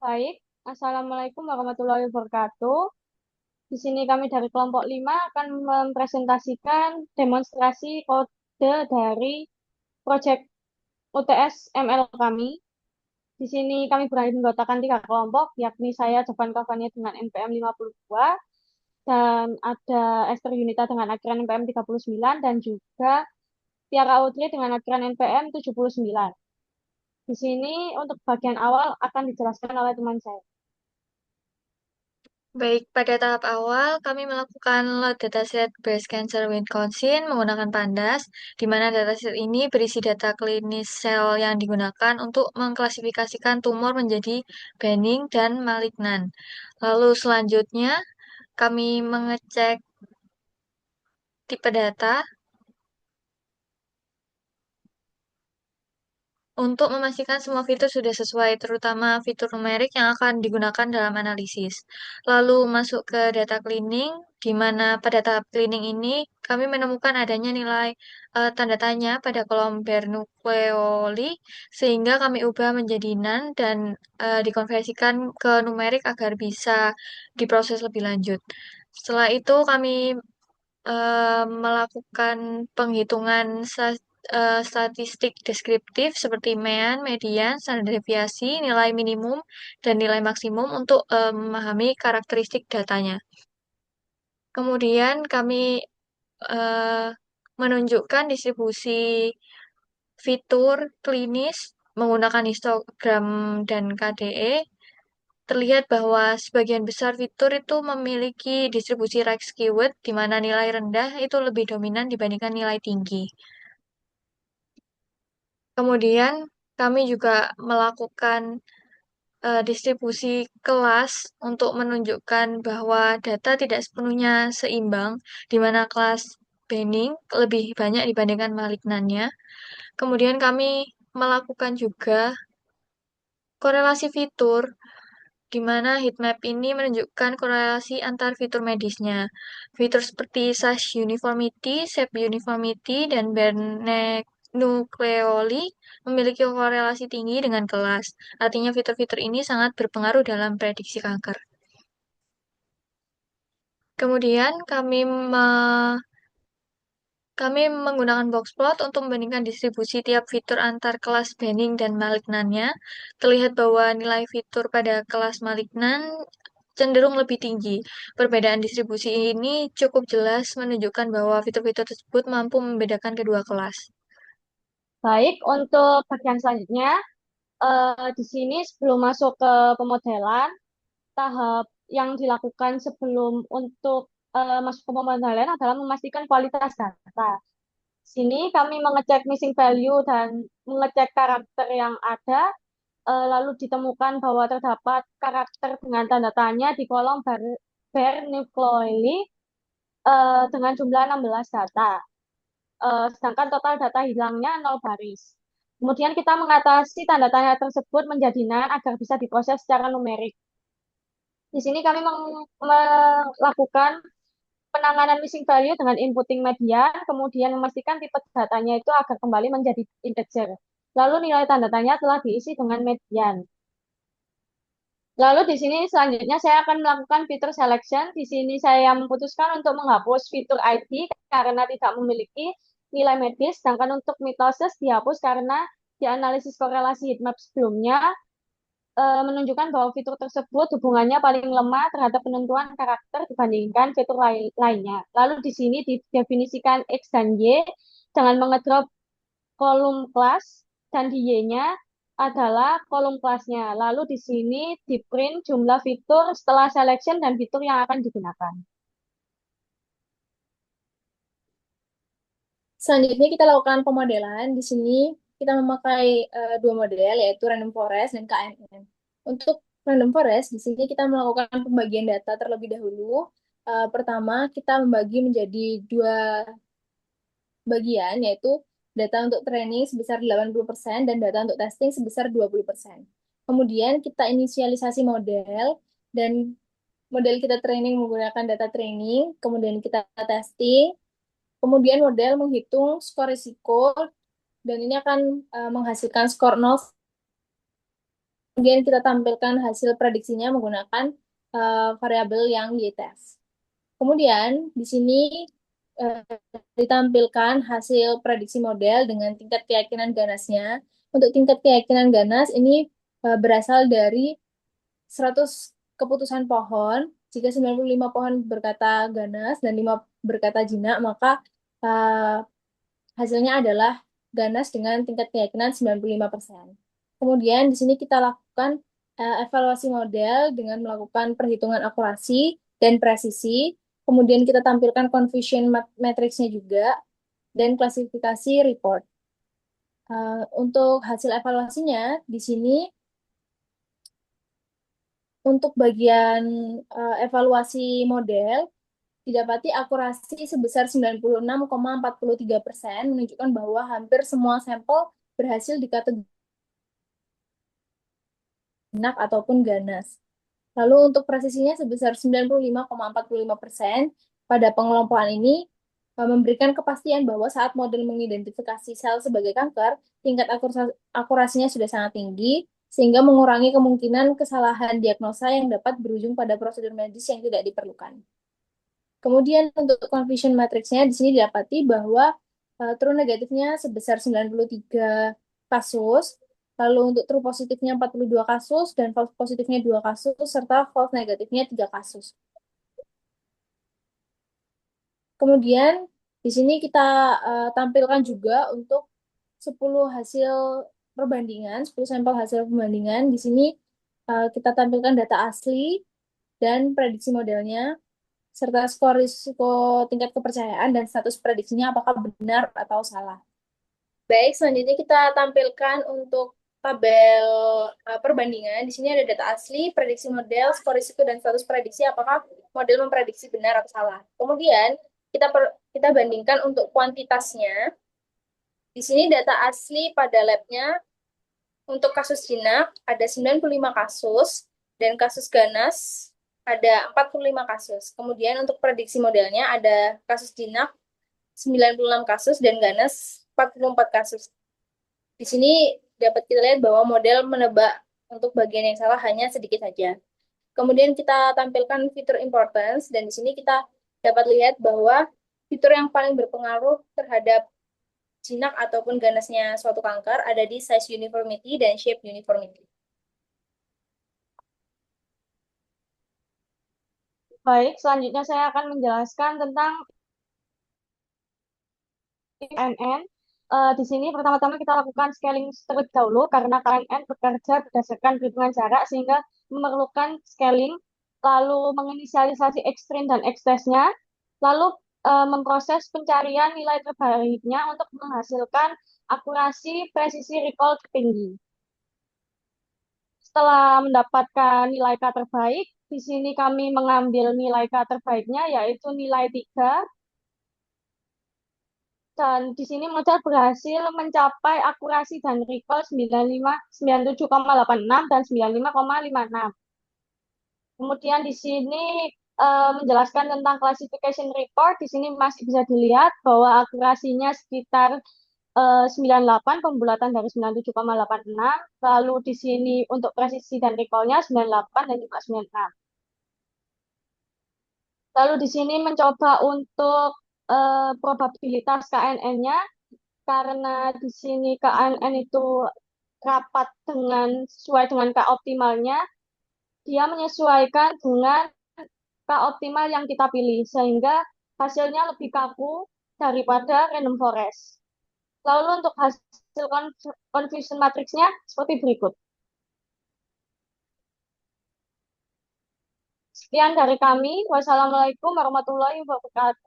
Baik, Assalamualaikum warahmatullahi wabarakatuh. Di sini kami dari kelompok 5 akan mempresentasikan demonstrasi kode dari proyek UTS ML kami. Di sini kami beranggotakan 3 kelompok, yakni saya Jovan Kavania dengan NPM 52, dan ada Esther Yunita dengan akhiran NPM 39, dan juga Tiara Utri dengan akhiran NPM 79. Di sini untuk bagian awal akan dijelaskan oleh teman saya. Baik, pada tahap awal kami melakukan load dataset breast cancer Wisconsin menggunakan Pandas, di mana dataset ini berisi data klinis sel yang digunakan untuk mengklasifikasikan tumor menjadi benign dan malignan. Lalu selanjutnya kami mengecek tipe data untuk memastikan semua fitur sudah sesuai, terutama fitur numerik yang akan digunakan dalam analisis. Lalu masuk ke data cleaning, di mana pada tahap cleaning ini kami menemukan adanya nilai tanda tanya pada kolom bernukleoli, sehingga kami ubah menjadi none dan dikonversikan ke numerik agar bisa diproses lebih lanjut. Setelah itu kami melakukan penghitungan statistik deskriptif seperti mean, median, standar deviasi, nilai minimum, dan nilai maksimum untuk memahami karakteristik datanya. Kemudian kami eh, menunjukkan distribusi fitur klinis menggunakan histogram dan KDE. Terlihat bahwa sebagian besar fitur itu memiliki distribusi Rex keyword, di mana nilai rendah itu lebih dominan dibandingkan nilai tinggi. Kemudian kami juga melakukan distribusi kelas untuk menunjukkan bahwa data tidak sepenuhnya seimbang, di mana kelas benign lebih banyak dibandingkan malignannya. Kemudian kami melakukan juga korelasi fitur, di mana heatmap ini menunjukkan korelasi antar fitur medisnya. Fitur seperti SAS uniformity, shape uniformity, dan Bernet nucleoli memiliki korelasi tinggi dengan kelas. Artinya fitur-fitur ini sangat berpengaruh dalam prediksi kanker. Kemudian kami menggunakan boxplot untuk membandingkan distribusi tiap fitur antar kelas benign dan malignannya. Terlihat bahwa nilai fitur pada kelas malignan cenderung lebih tinggi. Perbedaan distribusi ini cukup jelas menunjukkan bahwa fitur-fitur tersebut mampu membedakan kedua kelas. Baik, untuk bagian selanjutnya, di sini sebelum masuk ke pemodelan, tahap yang dilakukan sebelum untuk masuk ke pemodelan adalah memastikan kualitas data. Sini kami mengecek missing value dan mengecek karakter yang ada, lalu ditemukan bahwa terdapat karakter dengan tanda tanya di kolom Bernoulli dengan jumlah 16 data. Sedangkan total data hilangnya 0 baris. Kemudian kita mengatasi tanda tanya tersebut menjadi NaN agar bisa diproses secara numerik. Di sini kami melakukan penanganan missing value dengan inputting median, kemudian memastikan tipe datanya itu agar kembali menjadi integer. Lalu nilai tanda tanya telah diisi dengan median. Lalu di sini selanjutnya saya akan melakukan fitur selection. Di sini saya memutuskan untuk menghapus fitur ID karena tidak memiliki nilai medis, sedangkan untuk mitosis dihapus karena di analisis korelasi heatmap sebelumnya menunjukkan bahwa fitur tersebut hubungannya paling lemah terhadap penentuan karakter dibandingkan fitur lainnya. Lalu di sini didefinisikan X dan Y dengan mengedrop kolom kelas dan di Y-nya adalah kolom kelasnya. Lalu di sini di print jumlah fitur setelah selection dan fitur yang akan digunakan. Selanjutnya kita lakukan pemodelan. Di sini kita memakai dua model yaitu random forest dan KNN. Untuk random forest di sini kita melakukan pembagian data terlebih dahulu. Pertama kita membagi menjadi dua bagian yaitu data untuk training sebesar 80% dan data untuk testing sebesar 20%. Kemudian kita inisialisasi model dan model kita training menggunakan data training, kemudian kita testing. Kemudian model menghitung skor risiko dan ini akan menghasilkan skor 0 Kemudian kita tampilkan hasil prediksinya menggunakan variabel yang y-test. Kemudian di sini eh, ditampilkan hasil prediksi model dengan tingkat keyakinan ganasnya. Untuk tingkat keyakinan ganas ini berasal dari 100 keputusan pohon. Jika 95 pohon berkata ganas dan 5 berkata jinak, maka eh, hasilnya adalah ganas dengan tingkat keyakinan 95%. Kemudian di sini kita lakukan evaluasi model dengan melakukan perhitungan akurasi dan presisi. Kemudian kita tampilkan confusion matrixnya juga dan klasifikasi report. Untuk hasil evaluasinya di sini untuk bagian evaluasi model didapati akurasi sebesar 96,43%, menunjukkan bahwa hampir semua sampel berhasil dikategorikan jinak ataupun ganas. Lalu untuk presisinya sebesar 95,45%, pada pengelompokan ini memberikan kepastian bahwa saat model mengidentifikasi sel sebagai kanker, tingkat akurasinya sudah sangat tinggi, sehingga mengurangi kemungkinan kesalahan diagnosa yang dapat berujung pada prosedur medis yang tidak diperlukan. Kemudian untuk confusion matrixnya di sini didapati bahwa true negatifnya sebesar 93 kasus, lalu untuk true positifnya 42 kasus, dan false positifnya 2 kasus, serta false negatifnya 3 kasus. Kemudian di sini kita tampilkan juga untuk 10 hasil perbandingan, 10 sampel hasil perbandingan. Di sini kita tampilkan data asli dan prediksi modelnya, serta skor risiko tingkat kepercayaan dan status prediksinya apakah benar atau salah. Baik, selanjutnya kita tampilkan untuk tabel perbandingan. Di sini ada data asli, prediksi model, skor risiko, dan status prediksi apakah model memprediksi benar atau salah. Kemudian kita bandingkan untuk kuantitasnya. Di sini data asli pada labnya untuk kasus jinak ada 95 kasus dan kasus ganas ada 45 kasus. Kemudian untuk prediksi modelnya ada kasus jinak 96 kasus dan ganas 44 kasus. Di sini dapat kita lihat bahwa model menebak untuk bagian yang salah hanya sedikit saja. Kemudian kita tampilkan fitur importance dan di sini kita dapat lihat bahwa fitur yang paling berpengaruh terhadap jinak ataupun ganasnya suatu kanker ada di size uniformity dan shape uniformity. Baik, selanjutnya saya akan menjelaskan tentang KNN. Di sini pertama-tama kita lakukan scaling terlebih dahulu karena KNN bekerja berdasarkan perhitungan jarak sehingga memerlukan scaling, lalu menginisialisasi ekstrim dan ekstesnya, lalu memproses pencarian nilai terbaiknya untuk menghasilkan akurasi presisi recall tertinggi. Setelah mendapatkan nilai K terbaik, di sini kami mengambil nilai K terbaiknya yaitu nilai 3. Dan di sini model berhasil mencapai akurasi dan recall 97,86 dan 95,56. Kemudian di sini menjelaskan tentang classification report. Di sini masih bisa dilihat bahwa akurasinya sekitar 98, pembulatan dari 97,86. Lalu di sini untuk presisi dan recall-nya 98 dan juga 96. Lalu di sini mencoba untuk probabilitas KNN-nya karena di sini KNN itu rapat dengan sesuai dengan K optimalnya, dia menyesuaikan dengan K optimal yang kita pilih sehingga hasilnya lebih kaku daripada random forest. Lalu untuk hasil confusion matrixnya seperti berikut. Sekian dari kami. Wassalamualaikum warahmatullahi wabarakatuh.